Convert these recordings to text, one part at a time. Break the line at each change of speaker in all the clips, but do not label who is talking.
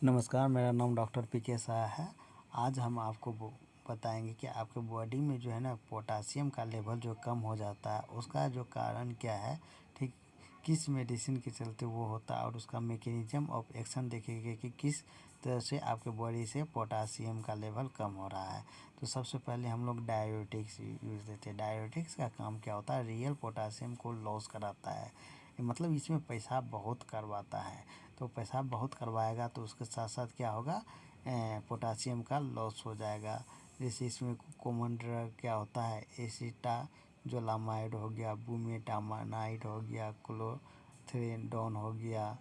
नमस्कार, मेरा नाम डॉक्टर पीके शाह है। आज हम आपको बताएंगे कि आपके बॉडी में जो है ना पोटासियम का लेवल जो कम हो जाता है उसका जो कारण क्या है, ठीक, किस मेडिसिन के चलते वो होता है और उसका मैकेनिज्म ऑफ एक्शन देखेंगे कि किस तरह से आपके बॉडी से पोटासियम का लेवल कम हो रहा है। तो सबसे पहले हम लोग डायबिटिक्स यूज़ देते हैं। डायबिटिक्स का काम क्या होता है, रियल पोटासियम को लॉस कराता है, मतलब इसमें पेशाब बहुत करवाता है। तो पेशाब बहुत करवाएगा तो उसके साथ साथ क्या होगा, पोटासियम का लॉस हो जाएगा। जैसे इसमें कॉमन ड्रग क्या होता है, एसिटाजोलामाइड हो गया, बुमेटामाइड हो गया, क्लोथ्रेडोन हो गया,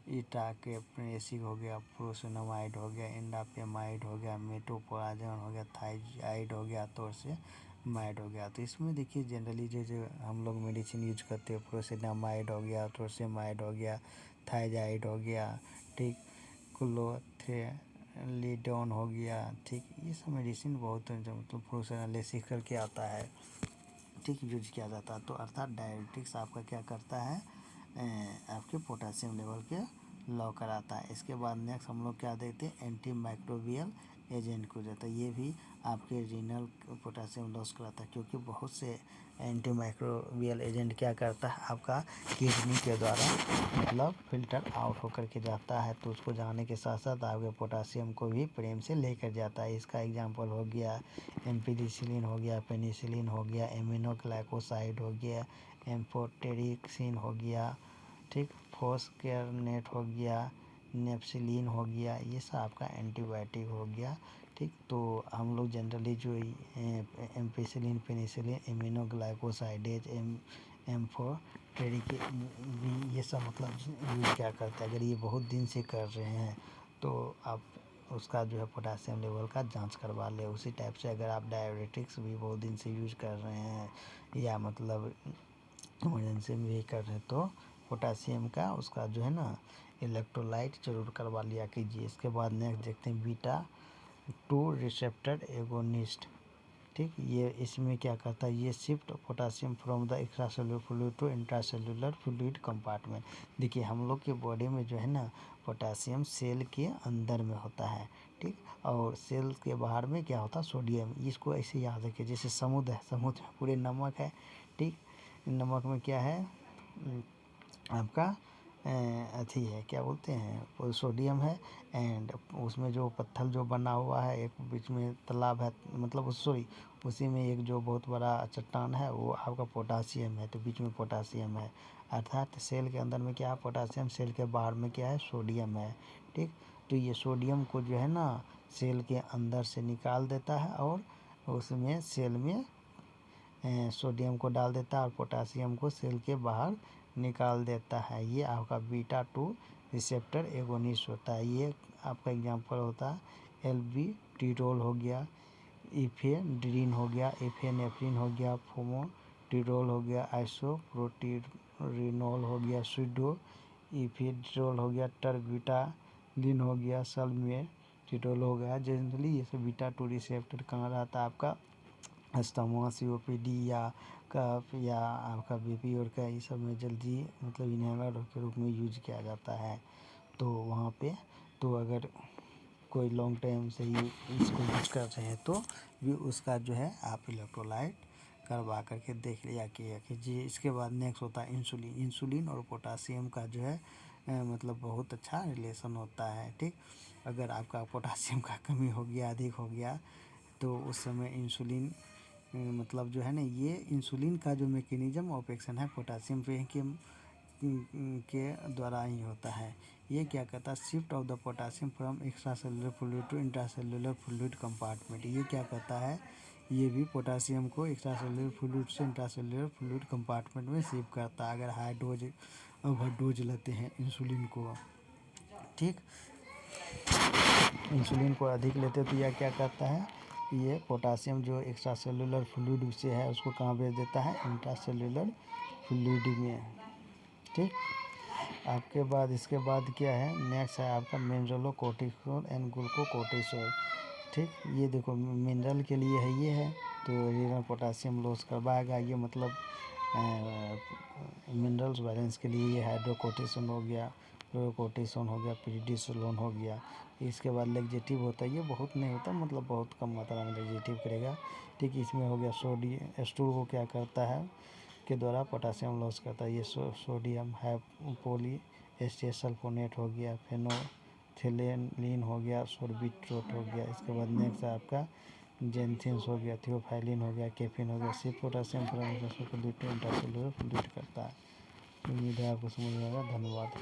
इटाकेप्रेसिक हो गया, फ्रोसिनामाइड हो गया, इंडापेमाइड हो गया, मेटोप्राजोन हो गया, थाइजाइड हो गया, टोरसेमाइड हो गया। तो इसमें देखिए जनरली जो हम लोग मेडिसिन यूज करते हैं, फ्रोसिनामाइड हो गया, टोरसेमाइड हो गया, थाइजाइड हो गया, ठीक, क्लोथ्रेलिडोन हो गया, ठीक, ये सब मेडिसिन बहुत मतलब फ्रोसिनालिसिस करके आता है, ठीक, यूज किया जाता है। तो अर्थात डायबिटिक्स आपका क्या करता है, आपके पोटासियम लेवल के लो कराता है। इसके बाद नेक्स्ट हम लोग क्या देखते हैं, एंटी माइक्रोबियल एजेंट को जाता है। ये भी आपके रीनल पोटासियम लॉस कराता है, क्योंकि बहुत से एंटी माइक्रोबियल एजेंट क्या करता है, आपका किडनी के द्वारा मतलब फिल्टर आउट होकर के जाता है। तो उसको जाने के साथ साथ आपके पोटासियम को भी प्रेम से लेकर जाता है। इसका एग्जांपल हो गया एम्पिलिसिलिन हो गया, पेनिसिलिन हो गया, एमिनोग्लाइकोसाइड हो गया, एम्फोटेरिक्सिन हो गया, ठीक, फोस्केरनेट हो गया, नेप्सिलिन हो गया, ये सब आपका एंटीबायोटिक हो गया, ठीक। तो हम लोग जनरली जो एम्पिसिलिन, पेनिसिलिन, एमिनोग्लाइकोसाइडेज, एम्फोटेरिक ये सब मतलब यूज क्या करते हैं, अगर ये बहुत दिन से कर रहे हैं तो आप उसका जो है पोटासियम लेवल का जांच करवा ले। उसी टाइप से अगर आप डायबिटिक्स भी बहुत दिन से यूज कर रहे हैं या मतलब इमरजेंसी में भी कर रहे हैं तो पोटासियम का उसका जो है ना इलेक्ट्रोलाइट जरूर करवा लिया कीजिए। इसके बाद नेक्स्ट देखते हैं बीटा 2 रिसेप्टर एगोनिस्ट, ठीक, ये इसमें क्या करता है, ये shift potassium from the extracellular fluid to intracellular fluid compartment. देखिए हम लोग के बॉडी में जो है ना पोटासियम सेल के अंदर में होता है, ठीक, और सेल के बाहर में क्या होता है, सोडियम। इसको ऐसे याद रखिए, जैसे समुद्र है, समुद्र में पूरे नमक है, ठीक, नमक में क्या है, आपका अथी है, क्या बोलते हैं, वो सोडियम है, एंड उसमें जो पत्थर जो बना हुआ है, एक बीच में तालाब है, मतलब सॉरी उसी में एक जो बहुत बड़ा चट्टान है वो आपका पोटासियम है, तो बीच में पोटासियम है। अर्थात सेल के अंदर में क्या है, पोटासियम, सेल के बाहर में क्या है, सोडियम है, ठीक। तो ये सोडियम को जो है ना सेल के अंदर से निकाल देता है और उसमें सेल में सोडियम को डाल देता है और पोटासियम को सेल के बाहर निकाल देता है। ये आपका बीटा 2 रिसेप्टर एगोनिस्ट होता है। ये आपका एग्जांपल होता है एल्बिटिरोल हो गया, इफेड्रिन हो गया, एफेनेफ्रिन हो गया, फोमोटिरोल हो गया, आइसोप्रोटिरिनोल हो गया, सूडो इफेड्रिन हो गया, टर्बिटालिन हो गया, सल्मेटिरोल हो गया। जनरली ये सब बीटा 2 रिसेप्टर कहाँ रहता है, आपका अस्थमा, सीओपीडी या कफ या आपका बीपी और का ये सब में जल्दी मतलब इनहेलर के रूप में यूज किया जाता है। तो वहाँ पे तो अगर कोई लॉन्ग टाइम से ही इसको यूज कर रहे हैं तो भी उसका जो है आप इलेक्ट्रोलाइट करवा करके देख लिया कीजिए। इसके बाद नेक्स्ट होता है इंसुलिन। इंसुलिन और पोटासियम का जो है मतलब बहुत अच्छा रिलेशन होता है, ठीक। अगर आपका पोटासियम का कमी हो गया, अधिक हो गया, तो उस समय इंसुलिन मतलब जो है ना, ये इंसुलिन का जो मैकेनिज्म ऑफ एक्शन है पोटासियम पे के द्वारा ही होता है। ये क्या करता है, shift of the potassium from extra cellular fluid to intracellular fluid compartment. ये क्या करता है, ये भी पोटासियम को एक्स्ट्रा सेलुलर फ्लूइड से इंट्रासेलुलर फ्लूइड कंपार्टमेंट में शिफ्ट करता है। अगर हाई डोज ओवर डोज लेते हैं इंसुलिन को, ठीक, इंसुलिन को अधिक लेते तो यह क्या करता है, ये पोटासियम जो एक्स्ट्रा सेलुलर फ्लूइड से है उसको कहाँ भेज देता है, इंट्रासेलुलर फ्लूइड में, ठीक। आपके बाद इसके बाद क्या है, नेक्स्ट है आपका मिनरलोकोर्टिसोल एंड ग्लूकोकोर्टिसोल, ठीक। ये देखो मिनरल के लिए है, ये है तो रीनल पोटासियम लॉस करवाएगा, ये मतलब मिनरल्स बैलेंस के लिए ये हाइड्रोकोर्टिसोन हो गया, कोर्टिसोन हो गया, प्रीडिसोलोन हो गया। इसके बाद लेग्जेटिव होता है, ये बहुत नहीं होता, मतलब बहुत कम मात्रा में लेग्जेटिव करेगा। ठीक, इसमें हो गया सोडियम, एस्टूल को क्या करता है के द्वारा पोटासियम लॉस करता है। ये सोडियम है, पोली एस्टेट सल्फोनेट हो गया, फेनोथिलीन हो गया, सोर्बिट्रेट हो गया। इसके बाद नेक्स्ट है आपका जेनथिन्स हो गया, थियोफाइलिन हो गया, केफिन हो गया। सिर्फ पोटासियम को इंटरसेलुलर फ्लूइड करता है। उम्मीद है आपको समझ में आएगा। धन्यवाद।